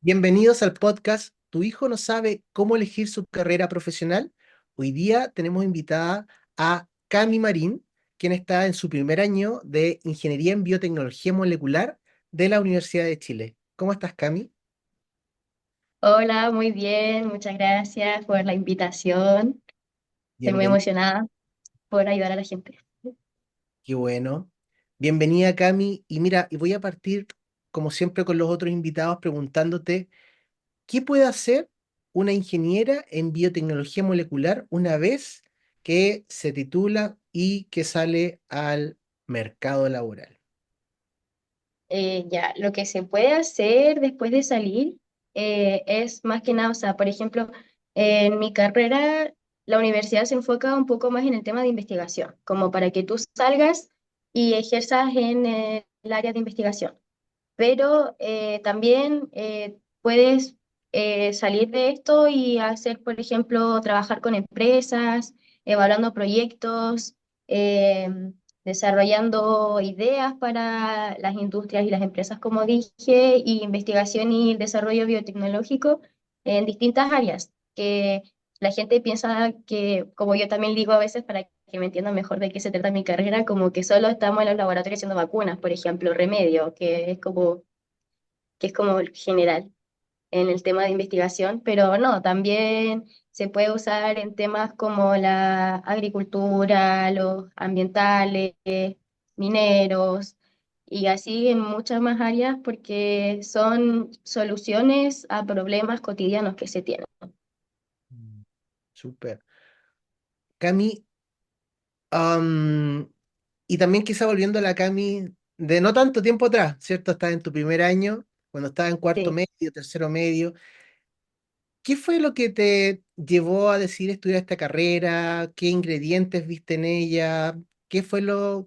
Bienvenidos al podcast. ¿Tu hijo no sabe cómo elegir su carrera profesional? Hoy día tenemos invitada a Cami Marín, quien está en su primer año de Ingeniería en Biotecnología Molecular de la Universidad de Chile. ¿Cómo estás, Cami? Hola, muy bien, muchas gracias por la invitación. Estoy muy Bienvenida, emocionada por ayudar a la gente. qué bueno. Bienvenida, Cami. Y mira, y voy a partir, como siempre, con los otros invitados preguntándote, ¿qué puede hacer una ingeniera en biotecnología molecular una vez que se titula y que sale al mercado laboral? Ya, lo que se puede hacer después de salir es más que nada, o sea, por ejemplo, en mi carrera, la universidad se enfoca un poco más en el tema de investigación, como para que tú salgas y ejerzas en el área de investigación. Pero también puedes salir de esto y hacer, por ejemplo, trabajar con empresas, evaluando proyectos, desarrollando ideas para las industrias y las empresas, como dije, y investigación y desarrollo biotecnológico en distintas áreas, que la gente piensa que, como yo también digo a veces, para que me entiendan mejor de qué se trata mi carrera, como que solo estamos en los laboratorios haciendo vacunas, por ejemplo, remedio, que es como el general en el tema de investigación, pero no, también se puede usar en temas como la agricultura, los ambientales, mineros, y así en muchas más áreas porque son soluciones a problemas cotidianos que se tienen. Mm, súper. Cami, am, y también quizá volviendo a la Cami de no tanto tiempo atrás, ¿cierto? Estás en tu primer año, cuando estabas en cuarto Sí. medio, tercero medio. ¿Qué fue lo que te llevó a decidir estudiar esta carrera? ¿Qué ingredientes viste en ella? ¿Qué fue los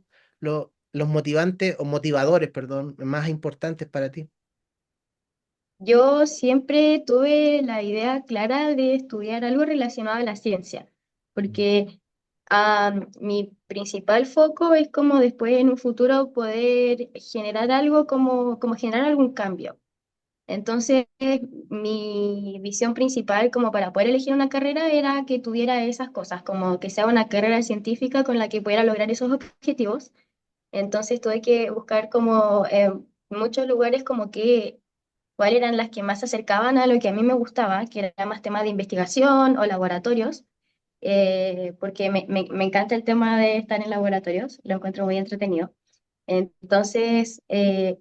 motivantes o motivadores, perdón, más importantes para ti? Yo siempre tuve la idea clara de estudiar algo relacionado a la ciencia, porque mi principal foco es como después en un futuro poder generar algo como generar algún cambio. Entonces, mi visión principal como para poder elegir una carrera era que tuviera esas cosas, como que sea una carrera científica con la que pudiera lograr esos objetivos. Entonces, tuve que buscar como en muchos lugares como que cuáles eran las que más se acercaban a lo que a mí me gustaba, que era más tema de investigación o laboratorios, porque me encanta el tema de estar en laboratorios, lo encuentro muy entretenido. Entonces,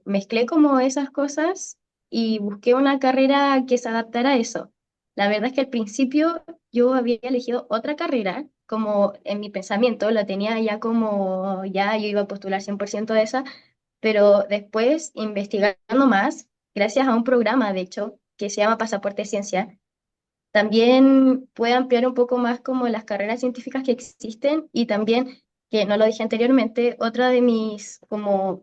mezclé como esas cosas y busqué una carrera que se adaptara a eso. La verdad es que al principio yo había elegido otra carrera, como en mi pensamiento, la tenía ya como, ya yo iba a postular 100% de esa, pero después, investigando más, gracias a un programa, de hecho, que se llama Pasaporte Ciencia, también puede ampliar un poco más como las carreras científicas que existen y también, que no lo dije anteriormente, otra de mis como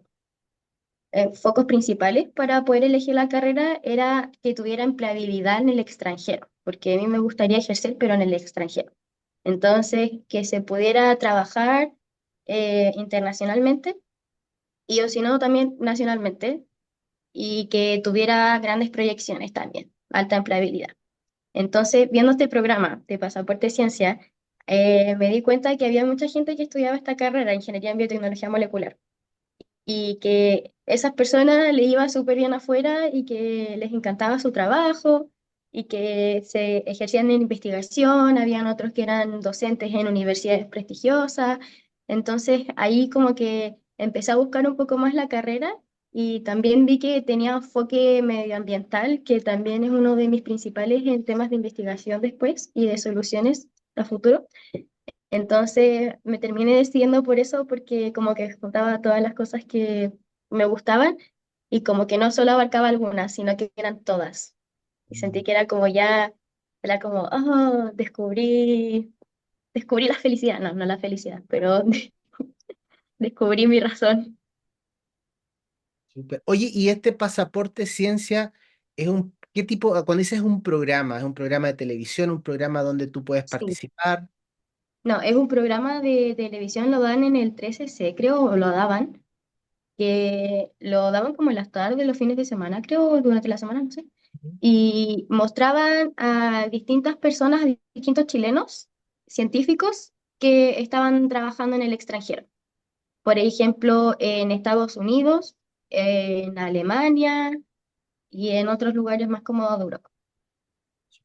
focos principales para poder elegir la carrera era que tuviera empleabilidad en el extranjero, porque a mí me gustaría ejercer, pero en el extranjero. Entonces, que se pudiera trabajar internacionalmente y o si no, también nacionalmente y que tuviera grandes proyecciones también, alta empleabilidad. Entonces, viendo este programa de Pasaporte Ciencia, me di cuenta que había mucha gente que estudiaba esta carrera, Ingeniería en Biotecnología Molecular, y que esas personas le iba súper bien afuera y que les encantaba su trabajo y que se ejercían en investigación, habían otros que eran docentes en universidades prestigiosas. Entonces ahí como que empecé a buscar un poco más la carrera y también vi que tenía enfoque medioambiental, que también es uno de mis principales en temas de investigación después y de soluciones a futuro. Entonces me terminé decidiendo por eso, porque como que juntaba todas las cosas que me gustaban y como que no solo abarcaba algunas, sino que eran todas. Y sentí que era como ya, era como, oh, descubrí la felicidad, no, no la felicidad, pero descubrí mi razón. Súper. Oye, ¿y este pasaporte ciencia es qué tipo, cuando dices es un programa de televisión, un programa donde tú puedes Sí. participar? No, es un programa de televisión, lo dan en el 13C, creo, o lo daban. que lo daban como en las tardes, los fines de semana, creo, durante la semana, no sé, Ujú. y mostraban a distintas personas, a distintos chilenos, científicos, que estaban trabajando en el extranjero. Por ejemplo, en Estados Unidos, en Alemania y en otros lugares más como de Europa.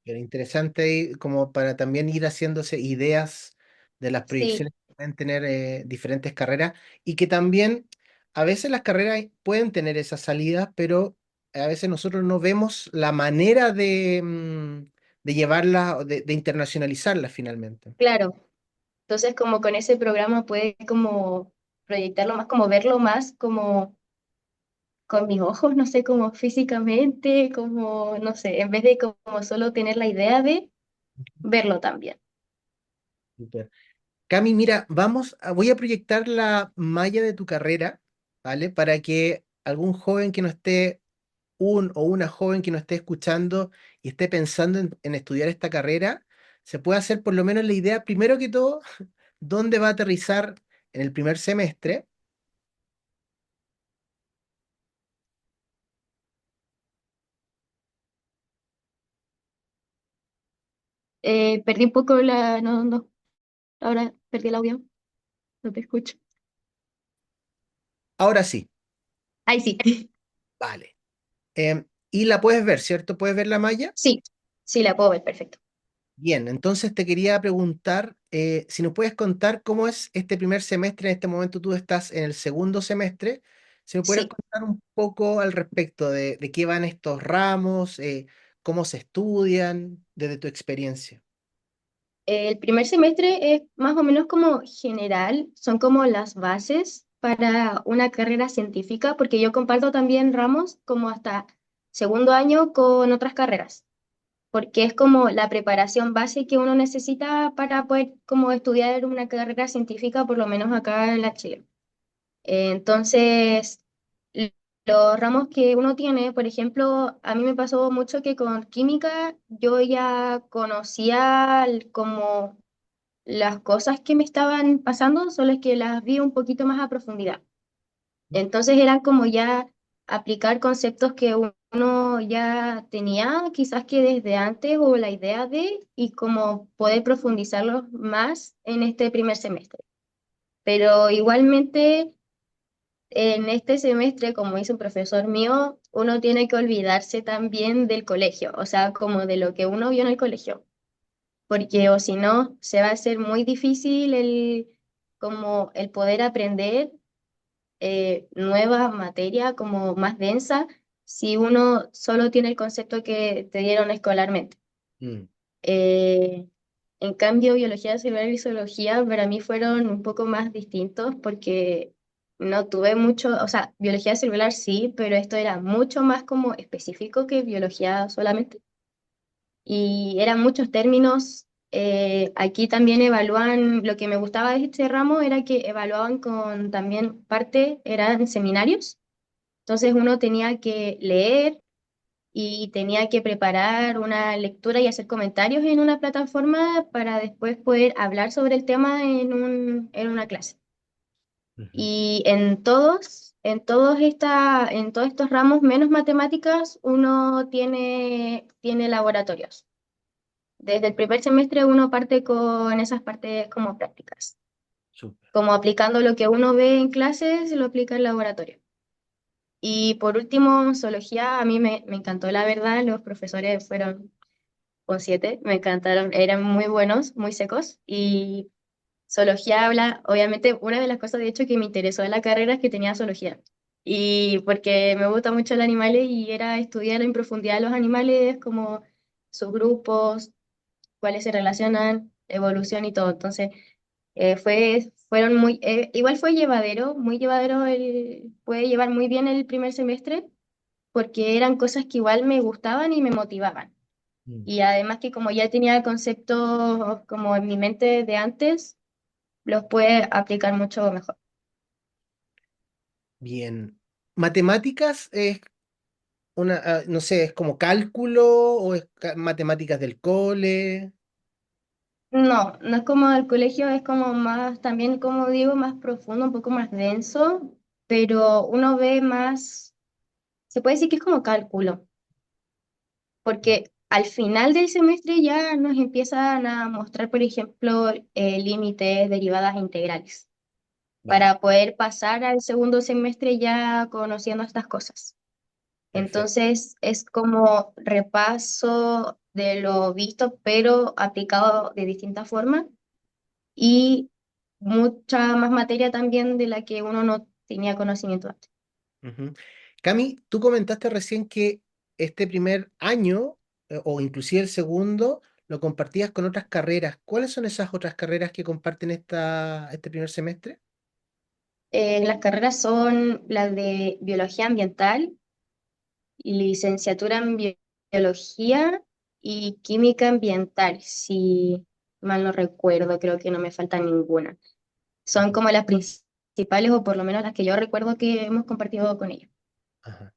Pero interesante y como para también ir haciéndose ideas de las Sí, proyecciones que pueden tener diferentes carreras y que también a veces las carreras pueden tener esas salidas, pero a veces nosotros no vemos la manera de llevarlas, o de internacionalizarlas finalmente. claro. Entonces, como con ese programa puede como proyectarlo más, como verlo más como con mis ojos, no sé, como físicamente, como, no sé, en vez de como solo tener la idea de verlo también. Súper. Cami, mira, voy a proyectar la malla de tu carrera, ¿vale? Para que algún joven que no esté un o una joven que nos esté escuchando y esté pensando en estudiar esta carrera, se puede hacer por lo menos la idea, primero que todo, dónde va a aterrizar en el primer semestre. Perdí un poco la, no, no, ahora perdí el audio, no te escucho. Ahora sí, Ahí sí, vale. Y la puedes ver, ¿cierto? ¿Puedes ver la malla? sí, sí, la puedo ver, perfecto. Bien, entonces te quería preguntar si nos puedes contar cómo es este primer semestre. En este momento tú estás en el segundo semestre. Si me pudieras Sí. contar un poco al respecto de qué van estos ramos, cómo se estudian, desde tu experiencia. El primer semestre es más o menos como general, son como las bases para una carrera científica, porque yo comparto también ramos como hasta segundo año con otras carreras, porque es como la preparación base que uno necesita para poder como estudiar una carrera científica, por lo menos acá en la Chile. Entonces, l- los ramos que uno tiene, por ejemplo, a mí me pasó mucho que con química yo ya conocía como las cosas que me estaban pasando, solo es que las vi un poquito más a profundidad. Entonces eran como ya aplicar conceptos que uno ya tenía, quizás que desde antes o la idea de, y como poder profundizarlos más en este primer semestre. Pero igualmente en este semestre, como dice un profesor mío, uno tiene que olvidarse también del colegio, o sea, como de lo que uno vio en el colegio, porque o si no, se va a hacer muy difícil como el poder aprender nueva materia como más densa si uno solo tiene el concepto que te dieron escolarmente. Mm, Eh, en cambio, biología celular y zoología para mí fueron un poco más distintos porque no tuve mucho, o sea, biología celular sí, pero esto era mucho más como específico que biología solamente. Y eran muchos términos. Aquí también evalúan, lo que me gustaba de este ramo era que evaluaban con también parte, eran seminarios. Entonces uno tenía que leer y tenía que preparar una lectura y hacer comentarios en una plataforma para después poder hablar sobre el tema en una clase. ujú. Y en todos estos ramos, menos matemáticas, uno tiene laboratorios. Desde el primer semestre uno parte con esas partes como prácticas, Súper. como aplicando lo que uno ve en clases, lo aplica en laboratorio. Y por último, zoología, a mí me encantó la verdad, los profesores fueron con 7, me encantaron, eran muy buenos, muy secos. Y zoología habla, obviamente, una de las cosas de hecho que me interesó en la carrera es que tenía zoología. Y porque me gusta mucho los animales y era estudiar en profundidad los animales, como sus grupos, cuáles se relacionan, evolución y todo. Entonces, fueron muy, igual fue llevadero, muy llevadero, puede llevar muy bien el primer semestre porque eran cosas que igual me gustaban y me motivaban. Mm. Y además que como ya tenía conceptos como en mi mente de antes, los puede aplicar mucho mejor. Bien. ¿Matemáticas es no sé, es como cálculo o es matemáticas del cole? No, no es como el colegio, es como más, también como digo, más profundo, un poco más denso. pero uno ve más, se puede decir que es como cálculo, Mm. porque al final del semestre ya nos empiezan a mostrar, por ejemplo, límites, derivadas e integrales, Vale, para poder pasar al segundo semestre ya conociendo estas cosas. perfecto. Entonces es como repaso de lo visto, pero aplicado de distintas formas y mucha más materia también de la que uno no tenía conocimiento antes. Ujú. Cami, tú comentaste recién que este primer año, o inclusive el segundo, lo compartías con otras carreras. ¿Cuáles son esas otras carreras que comparten este primer semestre? Las carreras son las de biología ambiental, licenciatura en biología y química ambiental, si mal no recuerdo, creo que no me falta ninguna. Son Ujú. como las principales, o por lo menos las que yo recuerdo que hemos compartido con ellos. Ajá,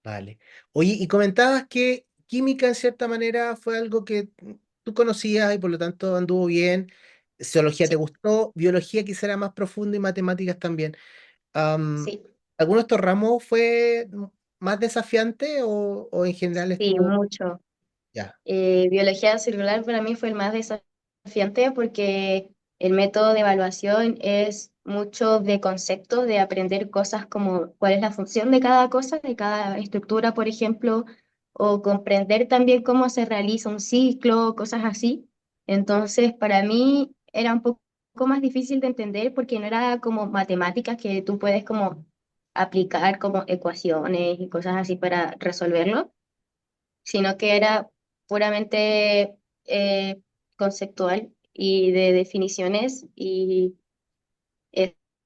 vale. Oye, y comentabas que química en cierta manera fue algo que tú conocías y por lo tanto anduvo bien. Zoología te Sí, gustó, biología quizá era más profundo y matemáticas también. Am, sí, ¿Alguno de estos ramos fue más desafiante o en general sí, estuvo mucho. ya? Biología celular para mí fue el más desafiante porque el método de evaluación es mucho de conceptos, de aprender cosas como cuál es la función de cada cosa, de cada estructura, por ejemplo, o comprender también cómo se realiza un ciclo, cosas así. Entonces, para mí era un poco más difícil de entender porque no era como matemáticas que tú puedes como aplicar como ecuaciones y cosas así para resolverlo, sino que era puramente conceptual y de definiciones, y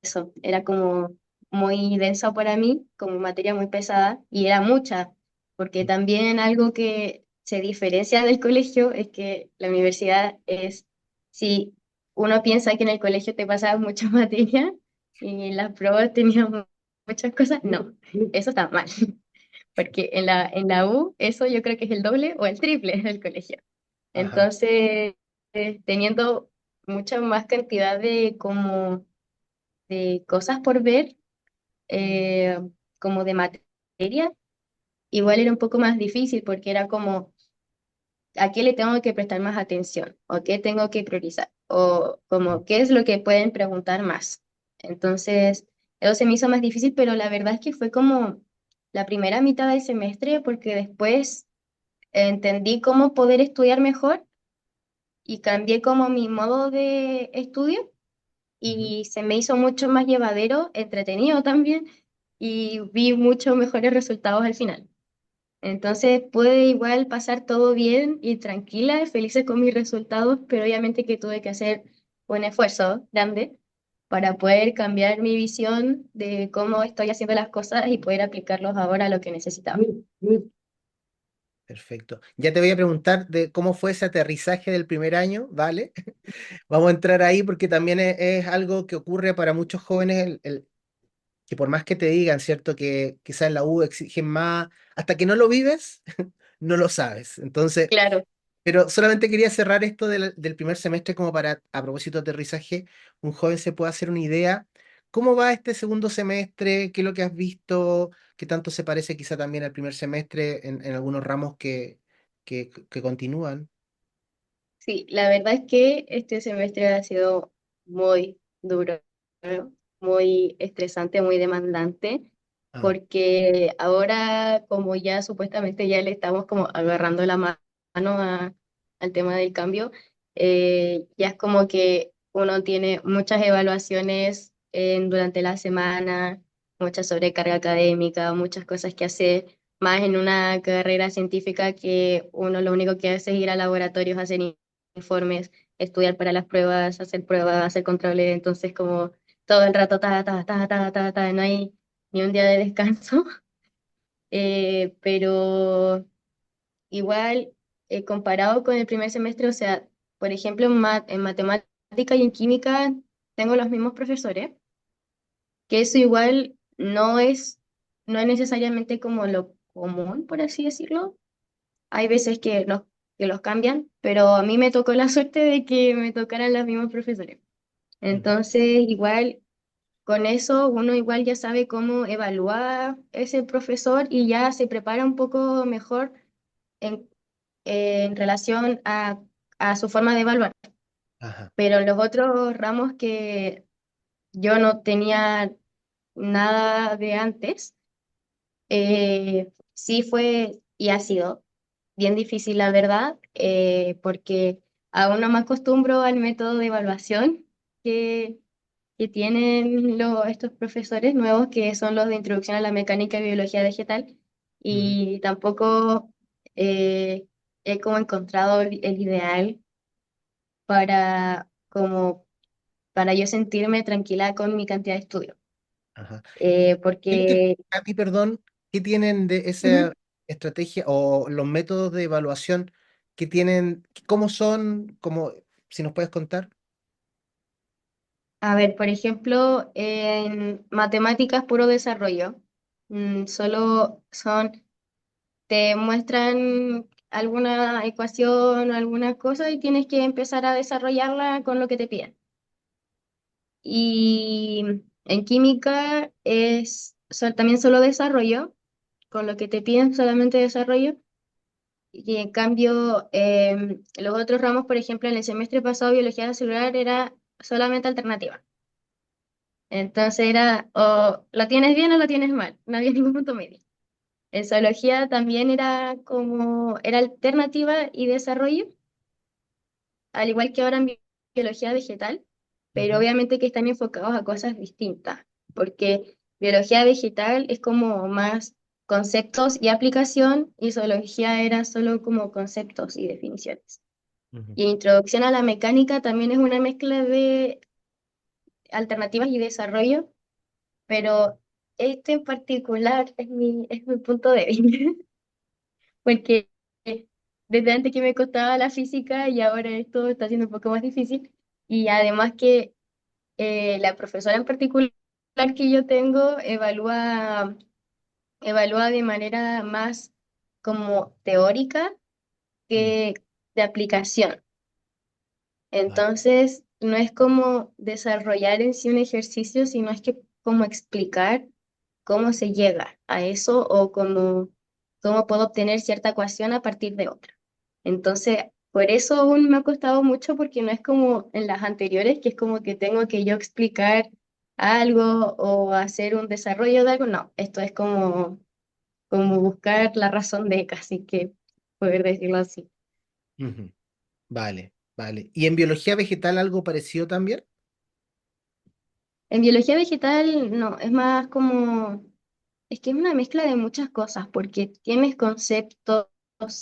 eso era como muy denso para mí, como materia muy pesada, y era mucha, porque también algo que se diferencia del colegio es que la universidad es, si uno piensa que en el colegio te pasaba mucha materia y en las pruebas tenías muchas cosas, no, eso está mal. Porque en la U eso yo creo que es el doble o el triple del colegio. Ajá, Entonces, teniendo mucha más cantidad de como de cosas por ver, eh, como de materia, igual era un poco más difícil porque era como, ¿a qué le tengo que prestar más atención? ¿O qué tengo que priorizar? O como, ¿qué es lo que pueden preguntar más? Entonces, eso se me hizo más difícil, pero la verdad es que fue como la primera mitad del semestre porque después entendí cómo poder estudiar mejor y cambié como mi modo de estudio ujú. y se me hizo mucho más llevadero, entretenido también, y vi muchos mejores resultados al final. Entonces pude igual pasar todo bien y tranquila, felices con mis resultados, pero obviamente que tuve que hacer un esfuerzo grande para poder cambiar mi visión de cómo estoy haciendo las cosas y poder aplicarlos ahora a lo que necesitaba. Perfecto. Ya te voy a preguntar de cómo fue ese aterrizaje del primer año, ¿vale? Vamos a entrar ahí porque también es algo que ocurre para muchos jóvenes, que por más que te digan, ¿cierto? Que quizás en la U exigen más, hasta que no lo vives, no lo sabes. Entonces, Claro. pero solamente quería cerrar esto del primer semestre como para, a propósito de aterrizaje, un joven se pueda hacer una idea. ¿Cómo va este segundo semestre? ¿Qué es lo que has visto? ¿Qué tanto se parece quizá también al primer semestre en algunos ramos que continúan? Sí, la verdad es que este semestre ha sido muy duro, ¿no? Muy estresante, muy demandante, Ah, porque ahora como ya supuestamente ya le estamos como agarrando la mano al tema del cambio, ya es como que uno tiene muchas evaluaciones durante la semana, mucha sobrecarga académica, muchas cosas que hacer, más en una carrera científica que uno lo único que hace es ir a laboratorios a hacer informes, estudiar para las pruebas, hacer controles, entonces como todo el rato, no hay ni un día de descanso. Pero igual, comparado con el primer semestre, o sea, por ejemplo, en matemática y en química tengo los mismos profesores, que eso igual no es necesariamente como lo común, por así decirlo. Hay veces que los cambian, pero a mí me tocó la suerte de que me tocaran los mismos profesores. mm, Entonces, igual con eso uno igual ya sabe cómo evaluar ese profesor y ya se prepara un poco mejor en, en relación a su forma de evaluar. Ajá. Pero en los otros ramos que yo no tenía nada de antes, sí fue y ha sido bien difícil, la verdad, porque aún no me acostumbro al método de evaluación que, que tienen estos profesores nuevos, que son los de Introducción a la Mecánica y Biología Vegetal, Ujú. y tampoco eh, he como encontrado el ideal para, como, para yo sentirme tranquila con mi cantidad de estudio. Ajá. Porque A mí, perdón, ¿qué tienen de esa ujú. estrategia o los métodos de evaluación que tienen, cómo son, si nos puedes contar? A ver, por ejemplo, en matemáticas puro desarrollo, solo son, te muestran alguna ecuación o alguna cosa y tienes que empezar a desarrollarla con lo que te piden. Y en química también solo desarrollo, con lo que te piden solamente desarrollo. Y en cambio, los otros ramos, por ejemplo, en el semestre pasado, biología celular era solamente alternativa. Entonces era o lo tienes bien o lo tienes mal, no había ningún punto medio. En zoología también era alternativa y desarrollo, al igual que ahora en biología vegetal, pero Ujú. obviamente que están enfocados a cosas distintas, porque biología vegetal es como más conceptos y aplicación, y zoología era solo como conceptos y definiciones. Ujú. Y introducción a la mecánica también es una mezcla de alternativas y desarrollo, pero este en particular es mi punto débil, porque desde antes que me costaba la física y ahora esto está siendo un poco más difícil. Y además que la profesora en particular que yo tengo evalúa de manera más como teórica Mm. que de aplicación. Vale. Entonces, no es como desarrollar en sí un ejercicio, sino es que como explicar cómo se llega a eso o cómo puedo obtener cierta ecuación a partir de otra. Entonces, por eso aún me ha costado mucho porque no es como en las anteriores, que es como que tengo que yo explicar algo o hacer un desarrollo de algo. No, esto es como buscar la razón de casi que poder decirlo así. Ujú. Vale, vale. ¿Y en biología vegetal algo parecido también? En biología vegetal, no, es más como, es que es una mezcla de muchas cosas, porque tienes conceptos,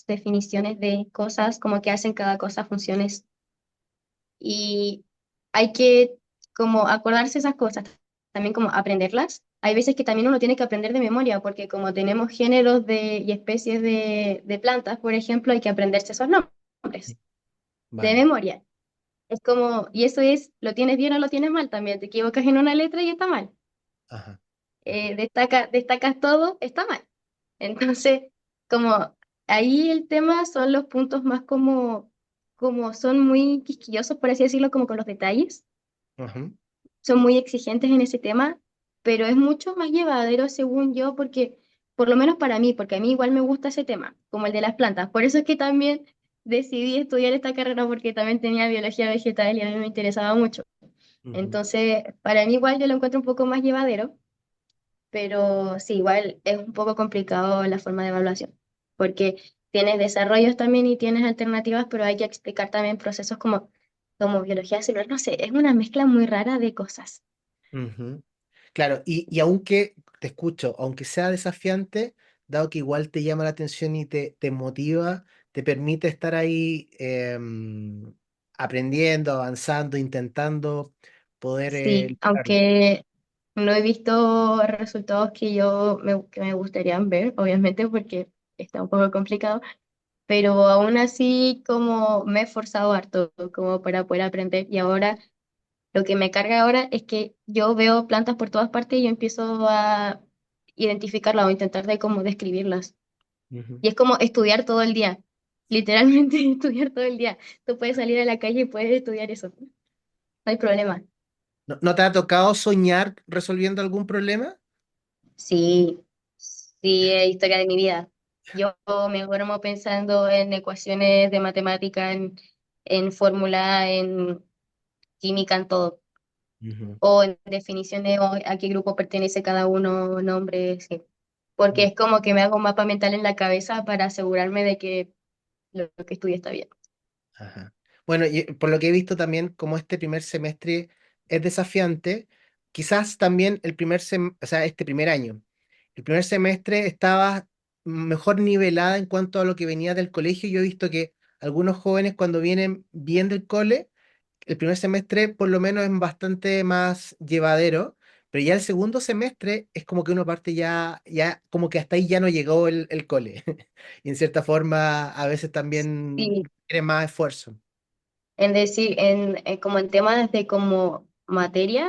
definiciones de cosas, como que hacen cada cosa, funciones, y hay que como acordarse esas cosas, también como aprenderlas. Hay veces que también uno tiene que aprender de memoria, porque como tenemos géneros y especies de plantas, por ejemplo, hay que aprenderse esos nombres de Vale. memoria. Es como, y eso es, lo tienes bien o lo tienes mal también, te equivocas en una letra y está mal. Ajá. Ajá. Destacas todo, está mal. Entonces, como ahí el tema son los puntos más como son muy quisquillosos, por así decirlo, como con los detalles, Ajá. son muy exigentes en ese tema, pero es mucho más llevadero según yo, porque, por lo menos para mí, porque a mí igual me gusta ese tema, como el de las plantas. Por eso es que también decidí estudiar esta carrera, porque también tenía biología vegetal y a mí me interesaba mucho. Ujú. Entonces, para mí igual yo lo encuentro un poco más llevadero, pero sí, igual es un poco complicado la forma de evaluación, porque tienes desarrollos también y tienes alternativas, pero hay que explicar también procesos como biología celular, no sé, es una mezcla muy rara de cosas. Ujú. Claro, y aunque te escucho, aunque sea desafiante, dado que igual te llama la atención y te motiva, te permite estar ahí aprendiendo, avanzando, intentando poder Sí, lograrlo. aunque no he visto resultados que me gustarían ver, obviamente, porque está un poco complicado, pero aún así como me he esforzado harto como para poder aprender y ahora lo que me carga ahora es que yo veo plantas por todas partes y yo empiezo a identificarlas o intentar de cómo describirlas. Ujú. Y es como estudiar todo el día, literalmente estudiar todo el día. Tú puedes salir a la calle y puedes estudiar eso, no hay problema. ¿No te ha tocado soñar resolviendo algún problema? Sí, sí, es historia de mi vida. Yo me duermo pensando en ecuaciones de matemática, en fórmula, en química, en todo. Ujú. O en definiciones o a qué grupo pertenece cada uno, nombres, sí. Porque Mm. es como que me hago un mapa mental en la cabeza para asegurarme de que lo que estudio está bien. Ajá. Bueno, y por lo que he visto también, como este primer semestre es desafiante, quizás también o sea, este primer año, el primer semestre estaba mejor nivelada en cuanto a lo que venía del colegio. Yo he visto que algunos jóvenes cuando vienen bien del cole, el primer semestre por lo menos es bastante más llevadero, pero ya el segundo semestre es como que uno parte ya como que hasta ahí ya no llegó el cole. Y en cierta forma a veces también Sí, tiene más esfuerzo. en decir, como en temas de como materia,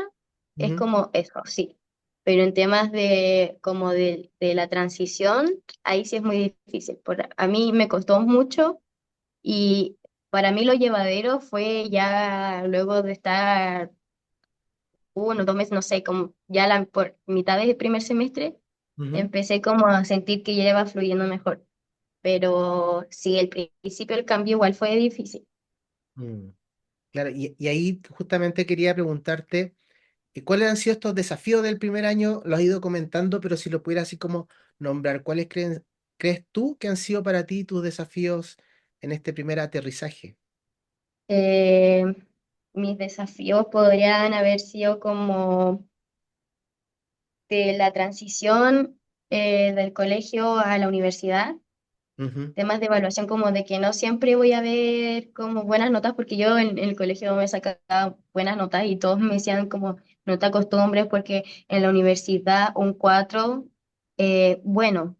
es Ujú, como eso, sí. Pero en temas de como de la transición, ahí sí es muy difícil. A mí me costó mucho y para mí lo llevadero fue ya luego de estar 1 o 2 meses, no sé, como ya por mitad del primer semestre, ujú, empecé como a sentir que ya iba fluyendo mejor. Pero sí, el principio del cambio igual fue difícil. mm. Claro, y ahí justamente quería preguntarte, ¿cuáles han sido estos desafíos del primer año? Lo has ido comentando, pero si lo pudieras así como nombrar, ¿crees tú que han sido para ti tus desafíos en este primer aterrizaje? Eh, Mis desafíos podrían haber sido como de la transición del colegio a la universidad, Ujú, temas de evaluación como de que no siempre voy a ver como buenas notas, porque yo en el colegio me sacaba buenas notas y todos me decían como no te acostumbres porque en la universidad un 4 bueno,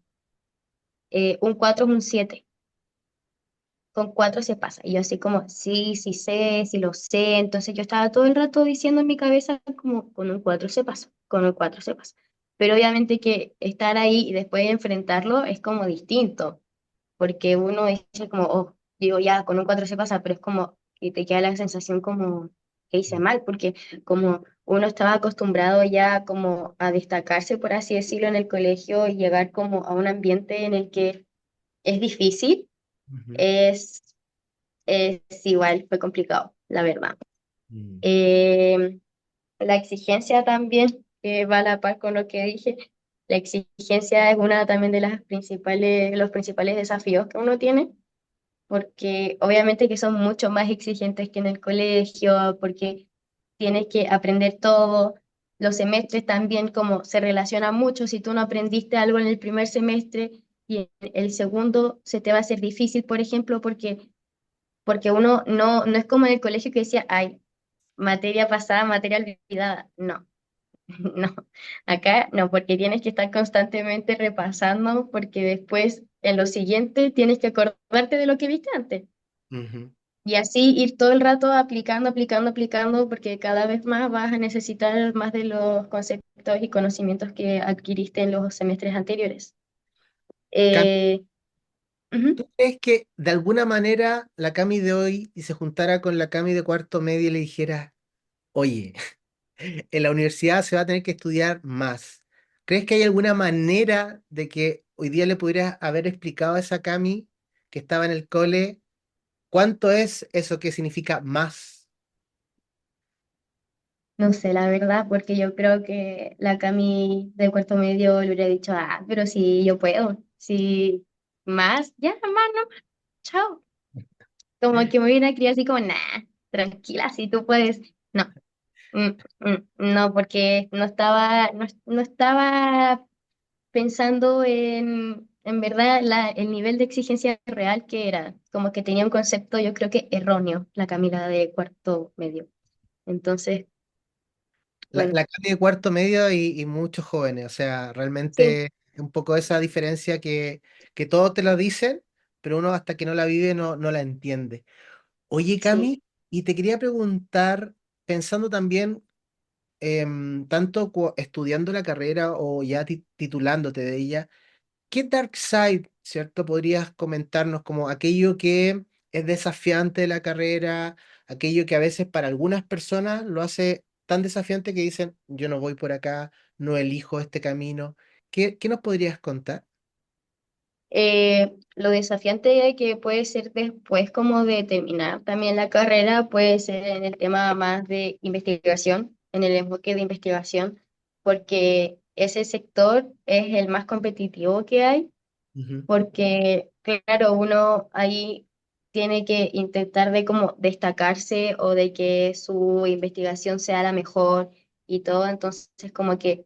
un 4 es un 7, con 4 se pasa. Y yo así como, sí, sí sé, sí lo sé. Entonces yo estaba todo el rato diciendo en mi cabeza como, con un 4 se pasa, con un 4 se pasa. Pero obviamente que estar ahí y después enfrentarlo es como distinto, porque uno dice como, oh, digo ya, con un 4 se pasa, pero es como que te queda la sensación como que hice mal, porque como uno estaba acostumbrado ya como a destacarse, por así decirlo, en el colegio y llegar como a un ambiente en el que es difícil, ujú, es igual, fue complicado, la verdad. mm, Eh, la exigencia también, que va a la par con lo que dije, la exigencia es una también de los principales desafíos que uno tiene, porque obviamente que son mucho más exigentes que en el colegio, porque tienes que aprender todo. Los semestres también como se relacionan mucho, si tú no aprendiste algo en el primer semestre y en el segundo se te va a hacer difícil, por ejemplo, porque uno no es como en el colegio que decía, ay, materia pasada, materia olvidada. No, no. Acá no, porque tienes que estar constantemente repasando, porque después en lo siguiente tienes que acordarte de lo que viste antes. ujú. Y así ir todo el rato aplicando, aplicando, aplicando, porque cada vez más vas a necesitar más de los conceptos y conocimientos que adquiriste en los semestres anteriores. Cam, Eh, Ujú. ¿tú crees que de alguna manera la Cami de hoy y se juntara con la Cami de cuarto medio y le dijera, oye, en la universidad se va a tener que estudiar más? ¿Crees que hay alguna manera de que hoy día le pudieras haber explicado a esa Cami que estaba en el cole cuánto es eso que significa más? No sé, la verdad, porque yo creo que la Cami de cuarto medio le hubiera dicho, ah, pero si yo puedo, si más, ya, más, no, chao. Como que me hubiera criado así como, nah, tranquila, si tú puedes. No, mm, no, porque no estaba pensando en verdad el nivel de exigencia real que era. Como que tenía un concepto, yo creo que erróneo, la Camila de cuarto medio. Entonces, bueno, La Cami de cuarto medio y muchos jóvenes, o sea, sí, realmente un poco esa diferencia que todos te lo dicen, pero uno hasta que no la vive no la entiende. Oye, sí. Cami, y te quería preguntar, pensando también, tanto estudiando la carrera o ya titulándote de ella, ¿qué dark side, cierto? Podrías comentarnos como aquello que es desafiante de la carrera, aquello que a veces para algunas personas lo hace tan desafiantes que dicen, yo no voy por acá, no elijo este camino. ¿Qué nos podrías contar? Lo desafiante que puede ser después como de terminar también la carrera puede ser en el tema más de investigación, en el enfoque de investigación, porque ese sector es el más competitivo que hay, Ujú, porque claro, uno ahí tiene que intentar de como destacarse o de que su investigación sea la mejor y todo, entonces como que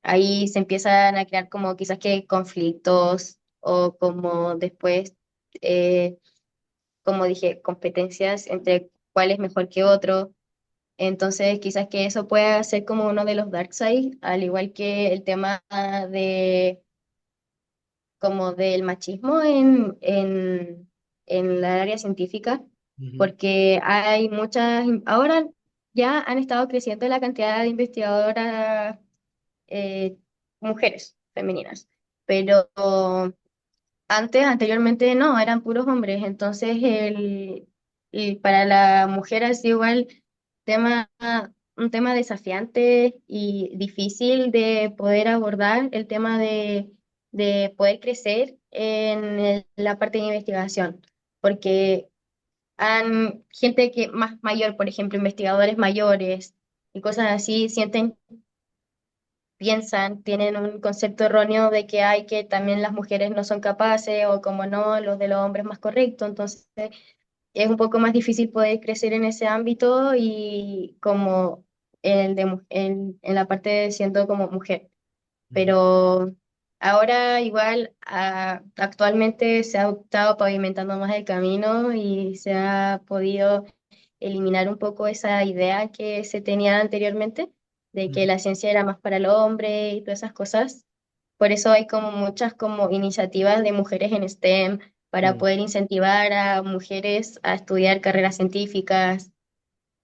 ahí se empiezan a crear como quizás que conflictos o como después, eh, como dije, competencias entre cuál es mejor que otro. Entonces quizás que eso pueda ser como uno de los dark side, al igual que el tema de como del machismo en la área científica, ujú, porque hay muchas, ahora ya han estado creciendo la cantidad de investigadoras eh, mujeres femeninas, pero anteriormente no, eran puros hombres, entonces y para la mujer ha sido igual tema, un tema desafiante y difícil de poder abordar el tema de poder crecer en la parte de investigación, porque han gente que más mayor, por ejemplo, investigadores mayores y cosas así, piensan, tienen un concepto erróneo de que hay que también las mujeres no son capaces o como no, los de los hombres más correcto. Entonces es un poco más difícil poder crecer en ese ámbito y como en la parte de siendo como mujer. ujú, Pero ahora igual actualmente se ha estado pavimentando más el camino y se ha podido eliminar un poco esa idea que se tenía anteriormente de que ujú, la ciencia era más para el hombre y todas esas cosas. Por eso hay como muchas como iniciativas de mujeres en STEM para ujú, poder incentivar a mujeres a estudiar carreras científicas,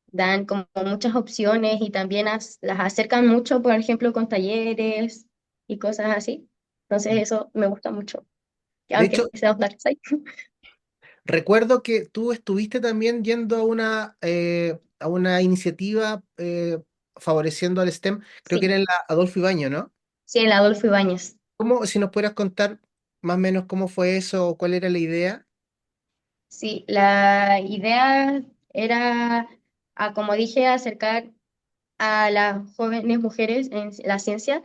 dan como muchas opciones y también las acercan mucho, por ejemplo, con talleres y cosas así. Entonces ujú. eso me gusta mucho, De aunque hecho, sea un dark side. recuerdo que tú estuviste también yendo a una iniciativa favoreciendo al STEM, creo que era Sí, en la Adolfo Ibaño, ¿no? sí, el Adolfo Ibáñez. ¿Cómo, si nos pudieras contar más o menos cómo fue eso o cuál era la idea? Sí, la idea era, como dije, acercar a las jóvenes mujeres en la ciencia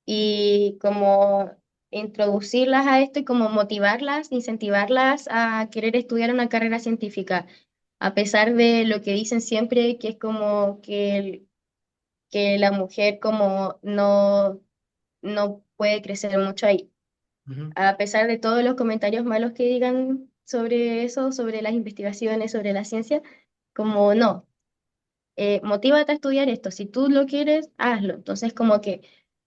y como introducirlas a esto y como motivarlas, incentivarlas a querer estudiar una carrera científica, a pesar de lo que dicen siempre, que es como que la mujer como no puede crecer mucho ahí. Ujú, A pesar de todos los comentarios malos que digan sobre eso, sobre las investigaciones, sobre la ciencia, como no, motívate a estudiar esto, si tú lo quieres, hazlo. Entonces, como que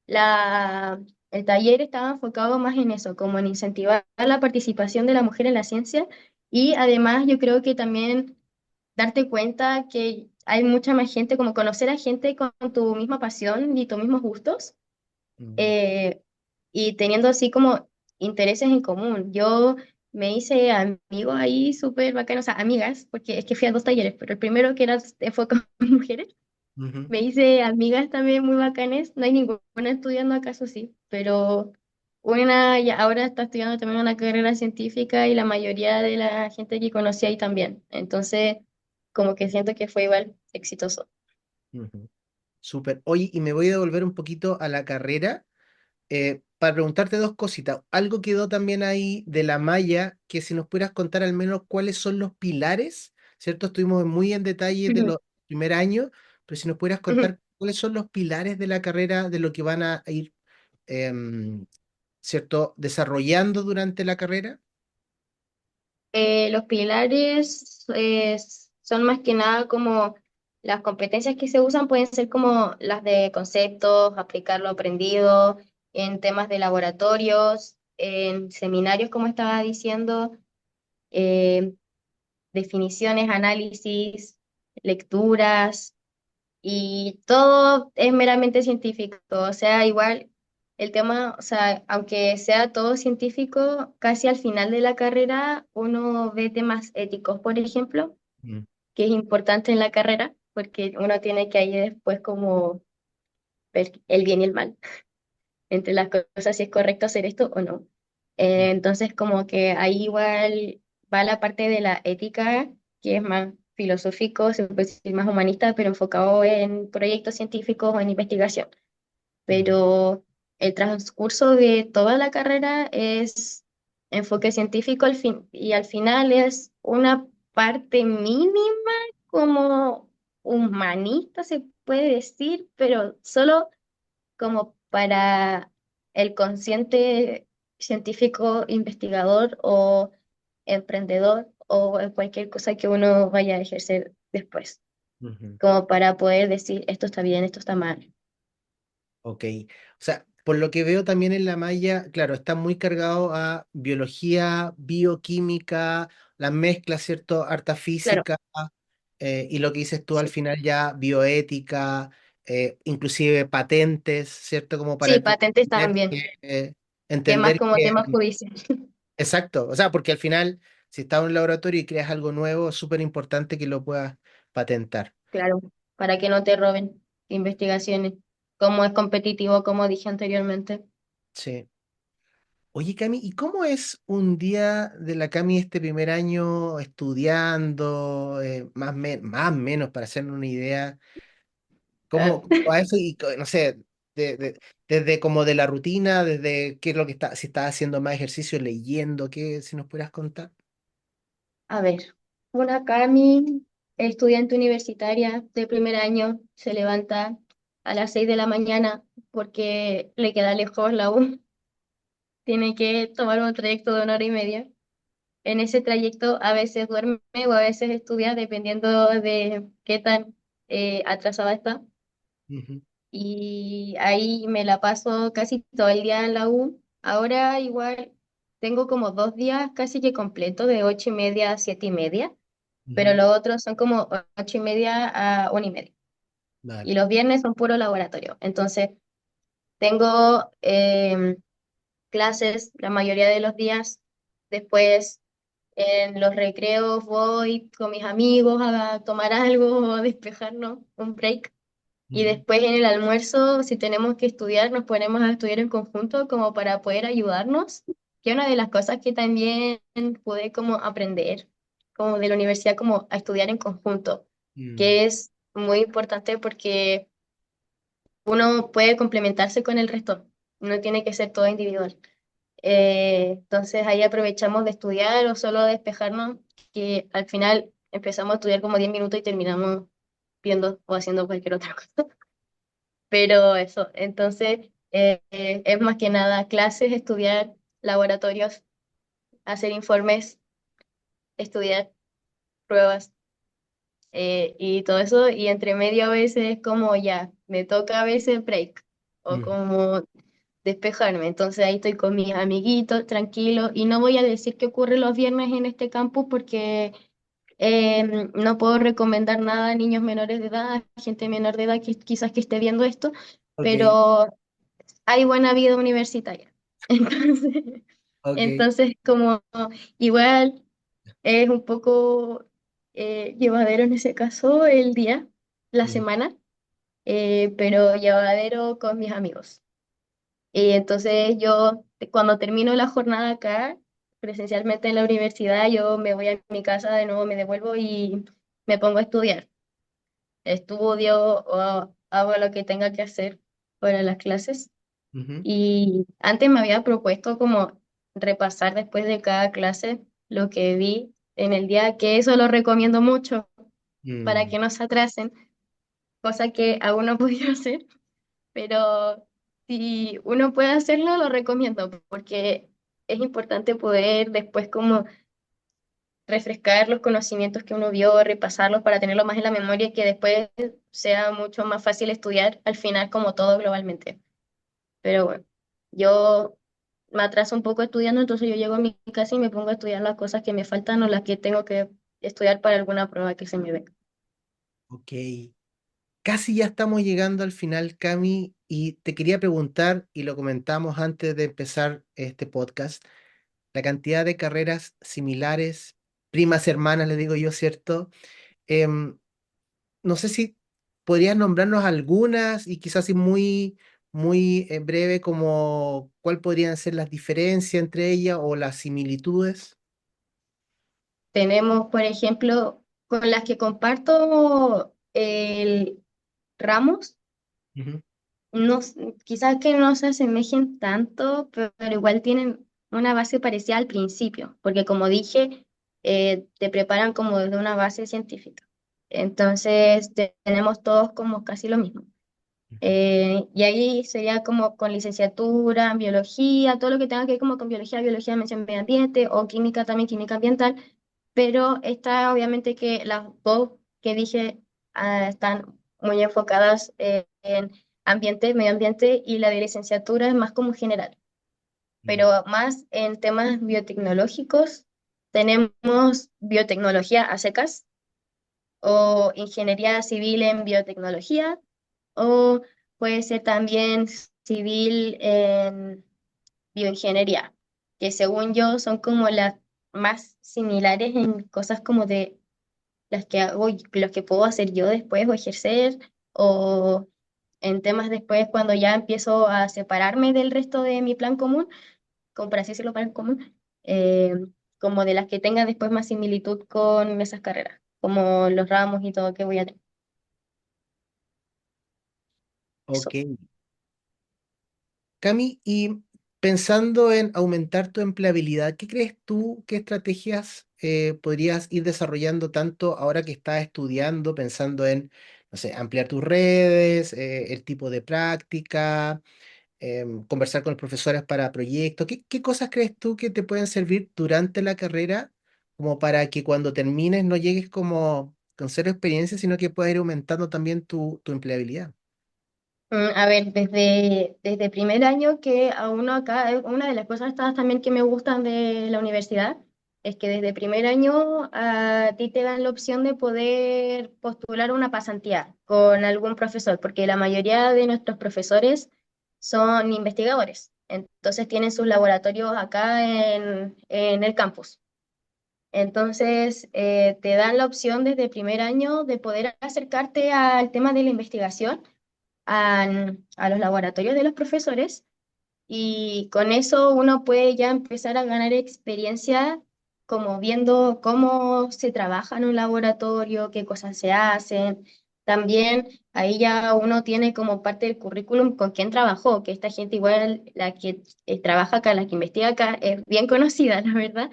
la, el taller estaba enfocado más en eso, como en incentivar la participación de la mujer en la ciencia y además yo creo que también darte cuenta que hay mucha más gente, como conocer a gente con tu misma pasión y tus mismos gustos ujú, eh, y teniendo así como intereses en común. Yo me hice amigos ahí súper bacanos, o sea, amigas, porque es que fui a dos talleres, pero el primero que era enfocado en mujeres, ujú, me hice amigas también muy bacanes. No hay ninguna estudiando acaso sí, pero una ya ahora está estudiando también una carrera científica y la mayoría de la gente que conocí ahí también. Entonces, como que siento que fue igual exitoso. ujú. Súper. Oye, y me voy a devolver un poquito a la carrera para preguntarte dos cositas. Algo quedó también ahí de la malla, que si nos pudieras contar al menos cuáles son los pilares, ¿cierto? Estuvimos muy en detalle de Ujú, los primer años, pero si nos pudieras ujú. contar cuáles son los pilares de la carrera, de lo que van a ir, em, ¿cierto? Desarrollando durante la carrera. Los pilares son más que nada como las competencias que se usan pueden ser como las de conceptos, aplicar lo aprendido en temas de laboratorios, en seminarios, como estaba diciendo, eh, definiciones, análisis, lecturas y todo es meramente científico. O sea, igual el tema, o sea, aunque sea todo científico, casi al final de la carrera uno ve temas éticos, por ejemplo, Mm, que es importante en la carrera. porque uno tiene que ahí después como ver el bien y el mal, entre las cosas si es correcto hacer esto o no. Entonces como que ahí igual va la parte de la ética, que es más filosófico, se puede decir más humanista, pero enfocado en proyectos científicos o en investigación. Ujú, Pero el transcurso de toda la carrera es enfoque científico al fin, y al final es una parte mínima como humanista, se puede decir, pero solo como para el consciente científico, investigador o emprendedor o en cualquier cosa que uno vaya a ejercer después, ujú. como para poder decir esto está bien, esto está mal. Ok. O sea, por lo que veo también en la malla, claro, está muy cargado a biología, bioquímica, las mezclas, ¿cierto? Harta Claro, física, y lo que dices tú al sí. final ya, bioética, inclusive patentes, ¿cierto? Como para Sí, patentes entender también, que, que es más entender como que, tema judicial. exacto, o sea, porque al final, si estás en un laboratorio y creas algo nuevo, es súper importante que lo puedas patentar. Claro, para que no te roben investigaciones, como es competitivo, como dije anteriormente. Sí. Oye, Cami, ¿y cómo es un día de la Cami este primer año estudiando, más o menos, para hacerme una idea? Ah, ¿Cómo va eso? Y no sé, desde como de la rutina, desde qué es lo que está, si estás haciendo más ejercicio, leyendo, qué, si nos pudieras contar. A ver, una Cami, estudiante universitaria de primer año, se levanta a las 6 de la mañana porque le queda lejos la U. Tiene que tomar un trayecto de 1 hora y media. En ese trayecto a veces duerme o a veces estudia, dependiendo de qué tan atrasada está. Ujú, Y ahí me la paso casi todo el día en la U. Ahora igual tengo como 2 días casi que completo, de 8:30 a 7:30, pero ujú. los otros son como 8:30 a 1:30. Y Vale. los viernes son puro laboratorio. Entonces tengo clases la mayoría de los días. Después en los recreos voy con mis amigos a tomar algo o a despejarnos, un break. Y Ujú, después en el almuerzo, si tenemos que estudiar, nos ponemos a estudiar en conjunto como para poder ayudarnos. Que una de las cosas que también pude como aprender, como de la universidad, como a estudiar en conjunto, mm, que es muy importante porque uno puede complementarse con el resto, no tiene que ser todo individual. Entonces ahí aprovechamos de estudiar o solo despejarnos, que al final empezamos a estudiar como 10 minutos y terminamos viendo o haciendo cualquier otra cosa. Pero eso, entonces es más que nada clases, estudiar, laboratorios, hacer informes, estudiar pruebas, y todo eso. Y entre medio a veces como ya, me toca a veces break o mm, como despejarme. Entonces ahí estoy con mis amiguitos, tranquilos, y no voy a decir qué ocurre los viernes en este campus porque no puedo recomendar nada a niños menores de edad, a gente menor de edad que quizás que esté viendo esto, ok, pero hay buena vida universitaria. Entonces, ok. entonces como igual es un poco llevadero en ese caso el día, la Mm, semana, pero llevadero con mis amigos. Y entonces yo, cuando termino la jornada acá, presencialmente en la universidad, yo me voy a mi casa, de nuevo me devuelvo y me pongo a estudiar. Estudio o hago lo que tenga que hacer para las clases. ujú, Y antes me había propuesto como repasar después de cada clase lo que vi en el día, que eso lo recomiendo mucho para mm. que no se atrasen, cosa que aún no he podido hacer, pero si uno puede hacerlo, lo recomiendo, porque es importante poder después como refrescar los conocimientos que uno vio, repasarlos para tenerlos más en la memoria y que después sea mucho más fácil estudiar al final como todo globalmente. Pero bueno, yo me atraso un poco estudiando, entonces yo llego a mi casa y me pongo a estudiar las cosas que me faltan o las que tengo que estudiar para alguna prueba que se me venga. Ok. Casi ya estamos llegando al final, Cami, y te quería preguntar, y lo comentamos antes de empezar este podcast, la cantidad de carreras similares, primas hermanas, le digo yo, ¿cierto? Em, no sé si podrías nombrarnos algunas y quizás así muy breve como cuál podrían ser las diferencias entre ellas o las similitudes. Tenemos, por ejemplo, con las que comparto el ramos, Ujú, no, quizás que no se asemejen tanto, pero igual tienen una base parecida al principio, porque como dije, te preparan como desde una base científica. Entonces, tenemos todos como casi lo mismo. ujú, Y ahí sería como con licenciatura, en biología, todo lo que tenga que ver como con biología, biología de mención medio ambiente o química también, química ambiental, pero está obviamente que las dos que dije están muy enfocadas en ambiente, medio ambiente y la de licenciatura es más como general, ujú, pero más en temas biotecnológicos tenemos biotecnología a secas o ingeniería civil en biotecnología o puede ser también civil en bioingeniería, que según yo son como las más similares en cosas como de las que hago, los que puedo hacer yo después o ejercer, o en temas después cuando ya empiezo a separarme del resto de mi plan común, como por así decirlo, plan común, eh, como de las que tengan después más similitud con esas carreras, como los ramos y todo que voy a tener. ok. Eso. Cami, y pensando en aumentar tu empleabilidad, ¿qué crees tú, qué estrategias podrías ir desarrollando tanto ahora que estás estudiando, pensando en, no sé, ampliar tus redes, el tipo de práctica, conversar con los profesores para proyectos? ¿Qué cosas crees tú que te pueden servir durante la carrera como para que cuando termines no llegues como con cero experiencia, sino que puedas ir aumentando también tu empleabilidad? A ver, desde primer año que a uno acá, una de las cosas estas también que me gustan de la universidad, es que desde primer año a ti te dan la opción de poder postular una pasantía con algún profesor, porque la mayoría de nuestros profesores son investigadores, entonces tienen sus laboratorios acá en el campus. Entonces, te dan la opción desde primer año de poder acercarte al tema de la investigación a, a los laboratorios de los profesores y con eso uno puede ya empezar a ganar experiencia como viendo cómo se trabaja en un laboratorio, qué cosas se hacen. También ahí ya uno tiene como parte del currículum con quién trabajó, que esta gente igual, la que trabaja acá, la que investiga acá, es bien conocida, la verdad,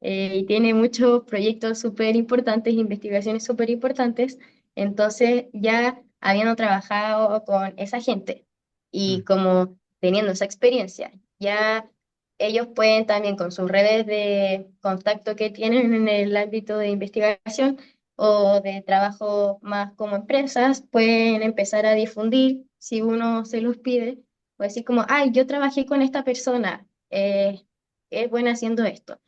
y tiene muchos proyectos súper importantes, investigaciones súper importantes. Entonces ya habiendo trabajado con esa gente y Mm, como teniendo esa experiencia, ya ellos pueden también con sus redes de contacto que tienen en el ámbito de investigación o de trabajo más como empresas, pueden empezar a difundir si uno se los pide, o decir como, ay, yo trabajé con esta persona, es buena haciendo esto.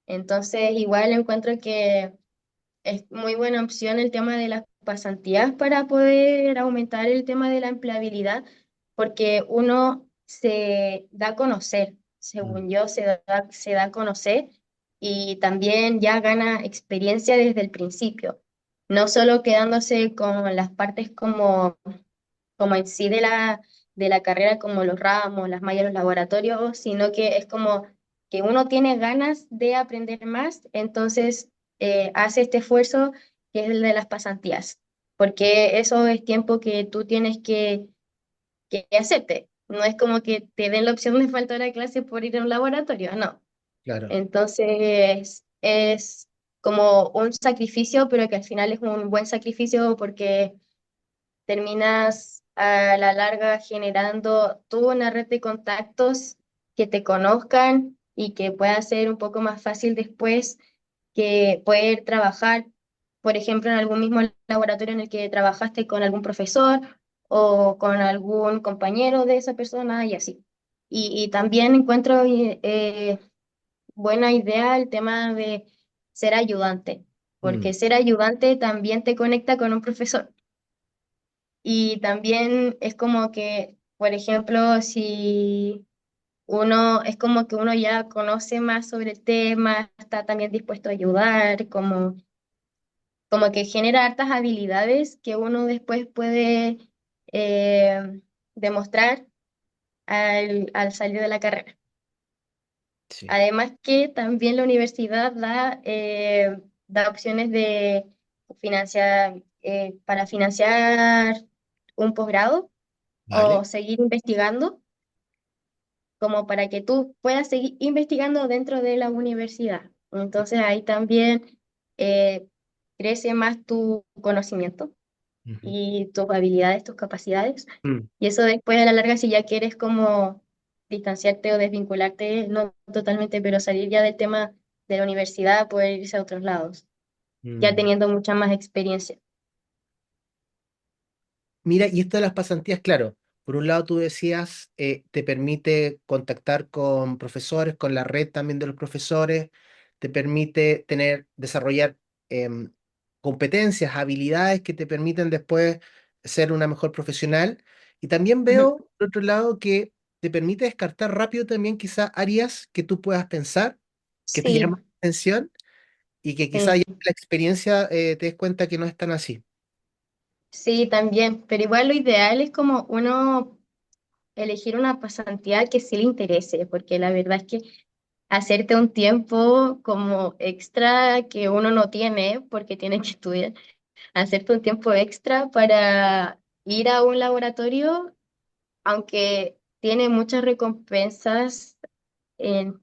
Entonces, igual encuentro que es muy buena opción el tema de las pasantías para poder aumentar el tema de la empleabilidad, porque uno se da a conocer, mm, según yo, se da a conocer y también ya gana experiencia desde el principio, no solo quedándose con las partes como en sí de la carrera, como los ramos, las mallas, los laboratorios, sino que es como que uno tiene ganas de aprender más, entonces hace este esfuerzo que es el de las pasantías, porque eso es tiempo que tú tienes que hacerte. No es como que te den la opción de faltar a clase por ir a un laboratorio, no. claro. Entonces es como un sacrificio, pero que al final es un buen sacrificio porque terminas a la larga generando tú una red de contactos que te conozcan y que pueda ser un poco más fácil después que poder trabajar, por ejemplo, en algún mismo laboratorio en el que trabajaste con algún profesor o con algún compañero de esa persona y así. Y también encuentro buena idea el tema de ser ayudante, porque Mm, ser ayudante también te conecta con un profesor. Y también es como que, por ejemplo, si uno, es como que uno ya conoce más sobre el tema, está también dispuesto a ayudar, como como que genera hartas habilidades que uno después puede eh, demostrar al salir de la carrera. Sí. Además que también la universidad da opciones de financiar, para financiar un posgrado o Vale. seguir investigando, como para que tú puedas seguir investigando dentro de la universidad. Entonces ahí también eh, crece más tu conocimiento Ujú. y tus habilidades, tus capacidades. Mm, Y eso después a la larga, si ya quieres como distanciarte o desvincularte, no totalmente, pero salir ya del tema de la universidad, poder irse a otros lados, ya mm. teniendo mucha más experiencia. Mira, y esto de las pasantías, claro, por un lado tú decías, te permite contactar con profesores, con la red también de los profesores, te permite desarrollar em, competencias, habilidades que te permiten después ser una mejor profesional. Y también Ujú. veo, por otro lado, que te permite descartar rápido también quizás áreas que tú puedas pensar, que te Sí, llaman la atención y que quizás ya sí, en la experiencia te des cuenta que no están así. sí, también, pero igual lo ideal es como uno elegir una pasantía que sí le interese, porque la verdad es que hacerte un tiempo como extra que uno no tiene porque tiene que estudiar, hacerte un tiempo extra para ir a un laboratorio, aunque tiene muchas recompensas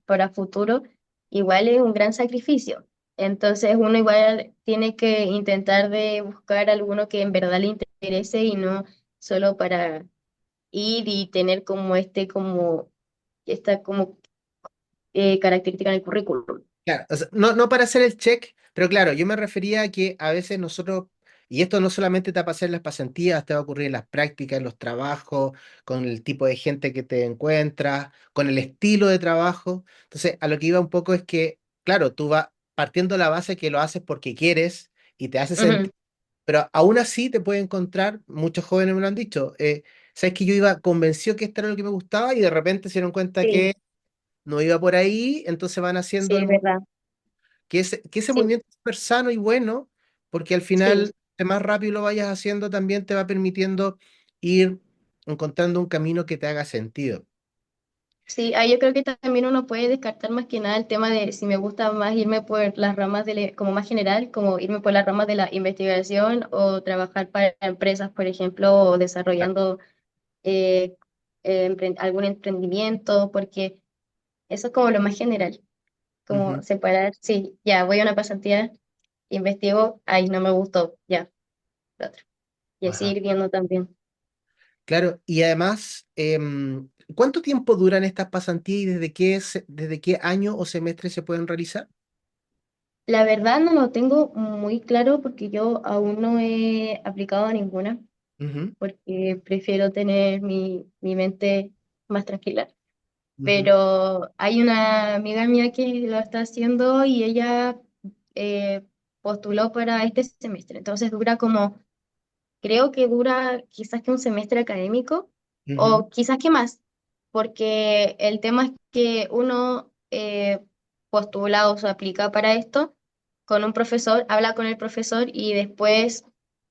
para futuro, igual es un gran sacrificio. Entonces uno igual tiene que intentar de buscar alguno que en verdad le interese y no solo para ir y tener como esta como característica en el currículum. Claro, o sea, no para hacer el check, pero claro, yo me refería a que a veces nosotros, y esto no solamente te va a pasar en las pasantías, te va a ocurrir en las prácticas, en los trabajos, con el tipo de gente que te encuentras, con el estilo de trabajo. Entonces, a lo que iba un poco es que, claro, tú vas partiendo de la base que lo haces porque quieres y te hace Ujú. sentir, pero aún así te puede encontrar, muchos jóvenes me lo han dicho, sabes que yo iba convencido que esto era lo que me gustaba y de repente se dieron cuenta Sí, que no iba por ahí, entonces van haciendo sí, el es verdad. que ese Sí, movimiento es súper sano y bueno, porque al sí, final, de más rápido lo vayas haciendo, también te va permitiendo ir encontrando un camino que te haga sentido. sí. Ahí yo creo que también uno puede descartar más que nada el tema de si me gusta más irme por las ramas como más general, como irme por las ramas de la investigación o trabajar para empresas, por ejemplo, o desarrollando eh, algún emprendimiento, porque eso es como lo más general, como Ujú. separar, sí, ya voy a una pasantía, investigo, ay, no me gustó, ya, lo otro. Y así Ajá. ir viendo también. Claro, y además, ¿cuánto tiempo duran estas pasantías y desde qué año o semestre se pueden realizar? La verdad no lo tengo muy claro porque yo aún no he aplicado a ninguna, Ujú, porque prefiero tener mi mente más tranquila. ujú, Pero hay una amiga mía que lo está haciendo y ella eh, postuló para este semestre. Entonces dura como, creo que dura quizás que un semestre académico ujú, o quizás que más, porque el tema es que uno postula o se aplica para esto con un profesor, habla con el profesor y después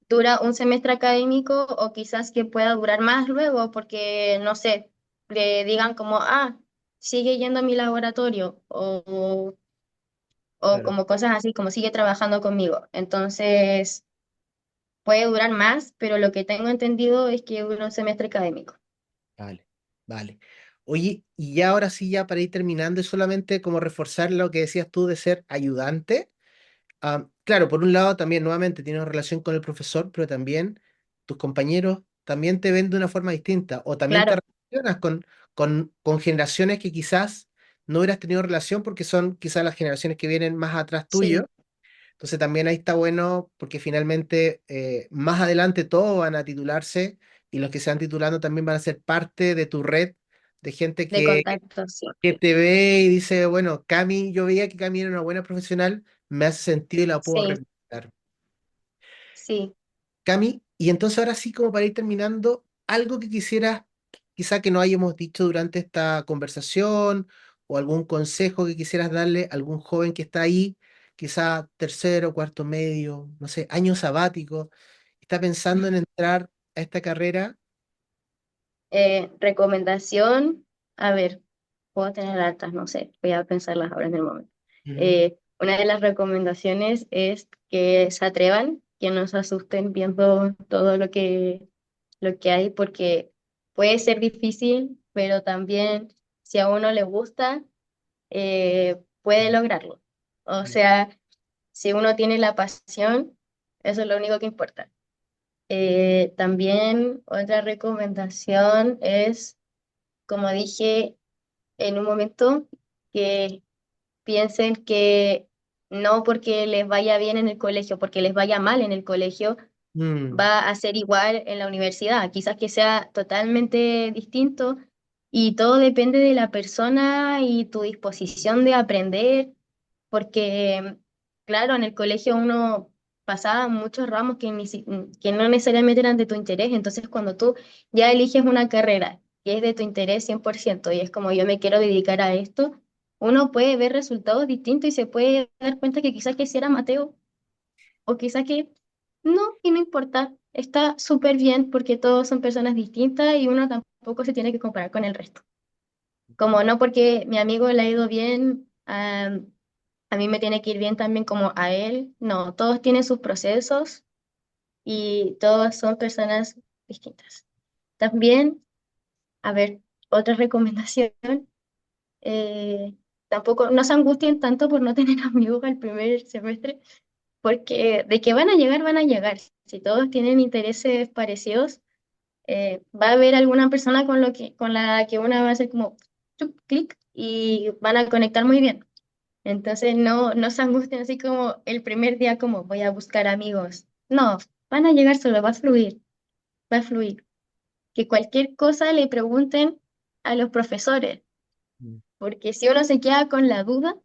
dura un semestre académico o quizás que pueda durar más luego porque, no sé, le digan como, ah, sigue yendo a mi laboratorio o claro, como cosas así, como sigue trabajando conmigo. Entonces puede durar más, pero lo que tengo entendido es que dura un semestre académico. vale, vale. Oye, y ya ahora sí, ya para ir terminando, es solamente como reforzar lo que decías tú de ser ayudante. Claro, por un lado también nuevamente tienes una relación con el profesor, pero también tus compañeros también te ven de una forma distinta o también te Claro, relacionas con generaciones que quizás no hubieras tenido relación porque son quizás las generaciones que vienen más atrás tuyo. sí, Entonces también ahí está bueno porque finalmente más adelante todos van a titularse y los que se van titulando también van a ser parte de tu red de gente de que contacto, sí, que te ve y dice, bueno, Cami, yo veía que Cami era una buena profesional, me hace sentido y la puedo sí, replicar. sí. Cami, y entonces ahora sí, como para ir terminando, algo que quisieras, quizá que no hayamos dicho durante esta conversación, o algún consejo que quisieras darle a algún joven que está ahí, quizá tercero, cuarto medio, no sé, año sabático, está pensando en entrar a esta carrera. Recomendación, a ver, puedo tener hartas, no sé, voy a pensarlas ahora en el momento. Ujú, Una de las recomendaciones es que se atrevan, que no se asusten viendo todo lo que hay, porque puede ser difícil, pero también si a uno le gusta, puede lograrlo. O mm, sea, si uno tiene la pasión, eso es lo único que importa. También otra recomendación es, como dije en un momento, que piensen que no porque les vaya bien en el colegio, porque les vaya mal en el colegio, mm, va a ser igual en la universidad. Quizás que sea totalmente distinto y todo depende de la persona y tu disposición de aprender, porque, claro, en el colegio uno pasaba muchos ramos que no necesariamente eran de tu interés, entonces cuando tú ya eliges una carrera que es de tu interés 100% y es como yo me quiero dedicar a esto, uno puede ver resultados distintos y se puede dar cuenta que quizás que si era Mateo o quizás que no, y no importa, está súper bien porque todos son personas distintas y uno tampoco se tiene que comparar con el resto. Como no porque mi amigo le ha ido bien, a mí me tiene que ir bien también como a él. No, todos tienen sus procesos y todos son personas distintas. También, a ver, otra recomendación, eh, tampoco no se angustien tanto por no tener amigos al primer semestre, porque de que van a llegar, van a llegar. Si todos tienen intereses parecidos, va a haber alguna persona con la que una va a hacer como chup, clic y van a conectar muy bien. Entonces no se angustien así como el primer día como voy a buscar amigos. No, van a llegar solo, va a fluir, va a fluir. Que cualquier cosa le pregunten a los profesores, mm, porque si uno se queda con la duda,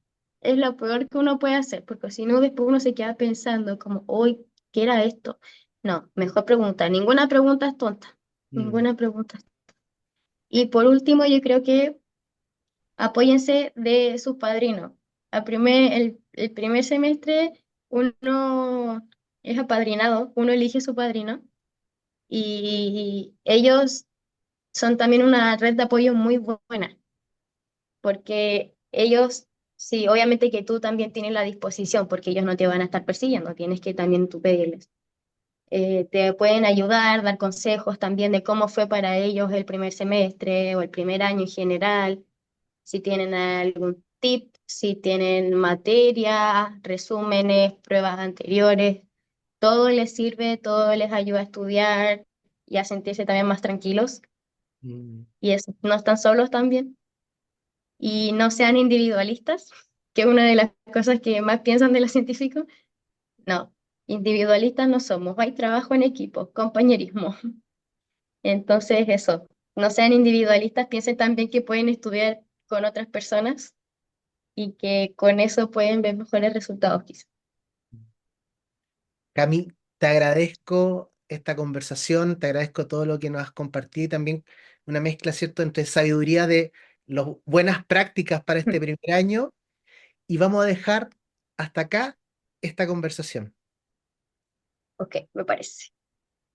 es lo peor que uno puede hacer, porque si no, después uno se queda pensando como, hoy, ¿qué era esto? No, mejor pregunta. Ninguna pregunta es tonta. mm, Ninguna pregunta. Y por último, yo creo que apóyense de sus padrinos. El primer semestre uno es apadrinado, uno elige su padrino y ellos son también una red de apoyo muy buena, porque ellos, sí, obviamente que tú también tienes la disposición, porque ellos no te van a estar persiguiendo, tienes que también tú pedirles. Te pueden ayudar, dar consejos también de cómo fue para ellos el primer semestre o el primer año en general, si tienen algún tip, si tienen materia, resúmenes, pruebas anteriores, todo les sirve, todo les ayuda a estudiar y a sentirse también más tranquilos mm. y no están solos también y no sean individualistas, que es una de las cosas que más piensan de los científicos. No, individualistas no somos, hay trabajo en equipo, compañerismo. Entonces eso, no sean individualistas, piensen también que pueden estudiar con otras personas y que con eso pueden ver mejores resultados quizás. Cami, te agradezco esta conversación, te agradezco todo lo que nos has compartido y también una mezcla, ¿cierto?, entre sabiduría de las buenas prácticas para este primer año y vamos a dejar hasta acá esta conversación. Ok, me parece.